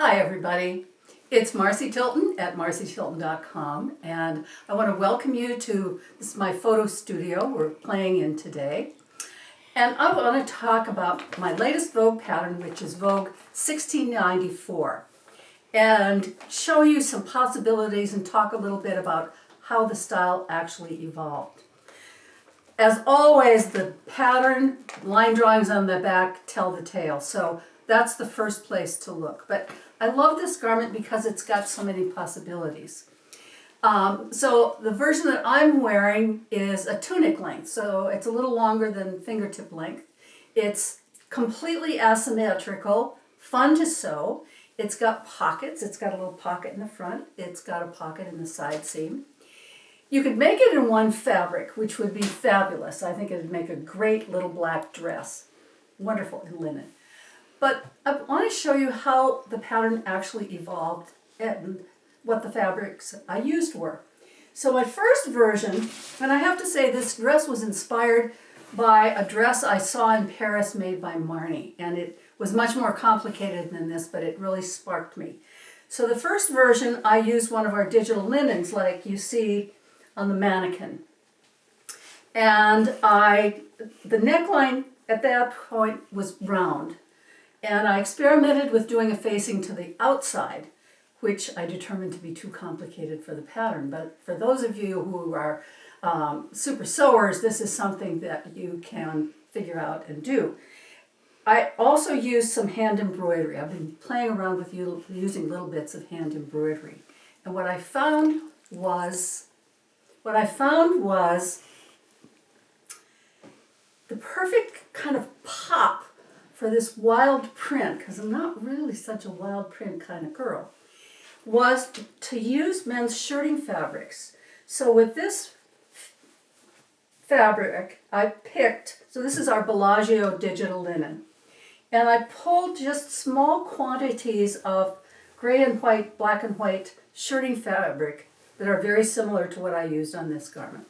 Hi everybody, it's Marcy Tilton at marcytilton.com, and I want to welcome you to this is my photo studio we're playing in today. And I want to talk about my latest Vogue pattern, which is Vogue 1694, and show you some possibilities and talk a little bit about how the style actually evolved. As always, the pattern, line drawings on the back tell the tale, so that's the first place to look. But I love this garment because it's got so many possibilities. So the version that I'm wearing is a tunic length, so it's a little longer than fingertip length. It's completely asymmetrical, fun to sew. It's got pockets. It's got a little pocket in the front. It's got a pocket in the side seam. You could make it in one fabric, which would be fabulous. I think it would make a great little black dress. Wonderful in linen. But I want to show you how the pattern actually evolved and what the fabrics I used were. So my first version, and I have to say this dress was inspired by a dress I saw in Paris made by Marnie, and it was much more complicated than this, but it really sparked me. So the first version, I used one of our digital linens like you see on the mannequin. And the neckline at that point was round. And I experimented with doing a facing to the outside, which I determined to be too complicated for the pattern. But for those of you who are super sewers, this is something that you can figure out and do. I also used some hand embroidery. I've been playing around with using little bits of hand embroidery. And what I found was the perfect kind of pop for this wild print, because I'm not really such a wild print kind of girl, was to use men's shirting fabrics. So with this fabric, I picked, so this is our Bellagio digital linen, and I pulled just small quantities of gray and white, black and white shirting fabric that are very similar to what I used on this garment.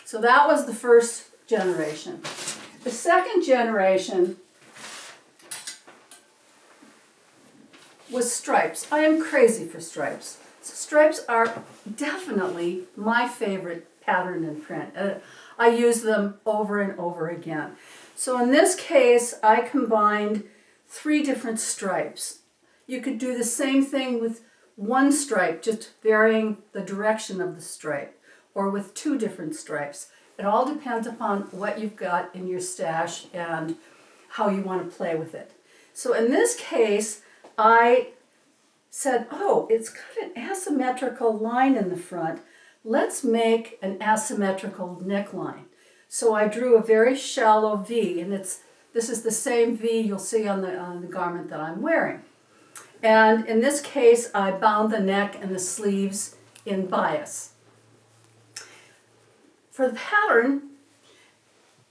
So that was the first generation. The second generation was stripes. I am crazy for stripes. So stripes are definitely my favorite pattern and print. I use them over and over again. So in this case, I combined 3 different stripes. You could do the same thing with one stripe, just varying the direction of the stripe, or with 2 different stripes. It all depends upon what you've got in your stash and how you want to play with it. So in this case, I said, oh, it's got an asymmetrical line in the front. Let's make an asymmetrical neckline. So I drew a very shallow V, and this is the same V you'll see on the garment that I'm wearing. And in this case, I bound the neck and the sleeves in bias. For the pattern,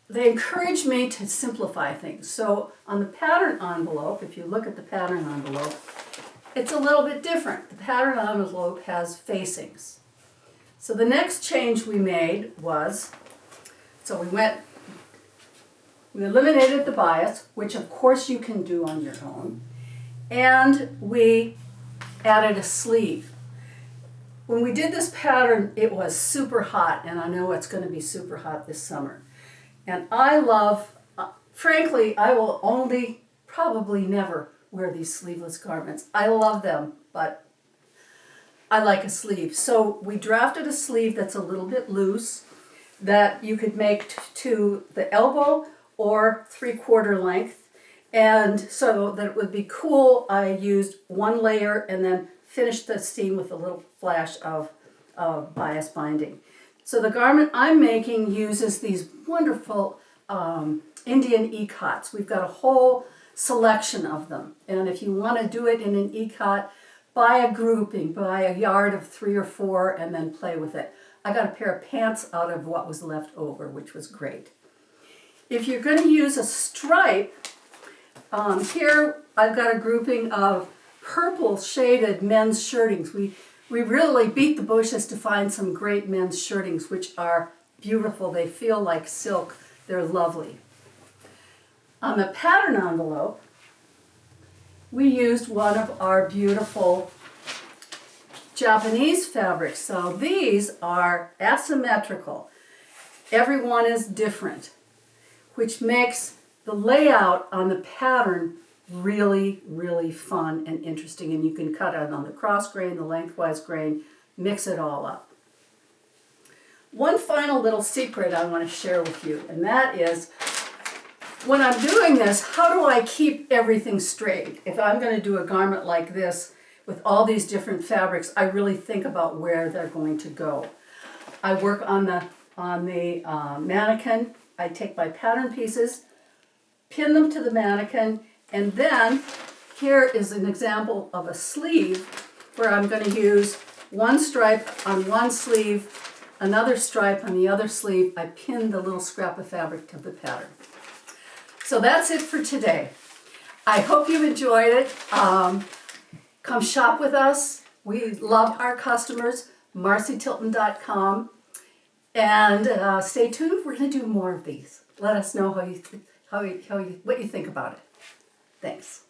they encouraged me to simplify things. So on the pattern envelope, if you look at the pattern envelope, it's a little bit different. The pattern envelope has facings. So the next change we made was, so we eliminated the bias, which of course you can do on your own, and we added a sleeve. When we did this pattern, it was super hot, and I know it's going to be super hot this summer. And I love, frankly, I will only probably never wear these sleeveless garments. I love them, but I like a sleeve. So we drafted a sleeve that's a little bit loose that you could make to the elbow or 3/4 length. And so that it would be cool, I used 1 layer and then finished the seam with a little flash of bias binding. So the garment I'm making uses these wonderful Indian ikat. We've got a whole selection of them. And if you want to do it in an ikat, buy a grouping, buy a yard of 3 or 4 and then play with it. I got a pair of pants out of what was left over, which was great. If you're going to use a stripe, here I've got a grouping of purple shaded men's shirtings. We really beat the bushes to find some great men's shirtings, which are beautiful. They feel like silk. They're lovely. On the pattern envelope, we used one of our beautiful Japanese fabrics. So these are asymmetrical. Every one is different, which makes the layout on the pattern really, really fun and interesting. And you can cut it on the cross grain, the lengthwise grain, mix it all up. One final little secret I want to share with you, and that is, when I'm doing this, how do I keep everything straight? If I'm going to do a garment like this with all these different fabrics, I really think about where they're going to go. I work on the mannequin. I take my pattern pieces, pin them to the mannequin, and then here is an example of a sleeve where I'm going to use one stripe on one sleeve, another stripe on the other sleeve. I pin the little scrap of fabric to the pattern. So that's it for today. I hope you enjoyed it. Come shop with us. We love our customers, marcytilton.com. And stay tuned. We're going to do more of these. Let us know what you think about it. Thanks.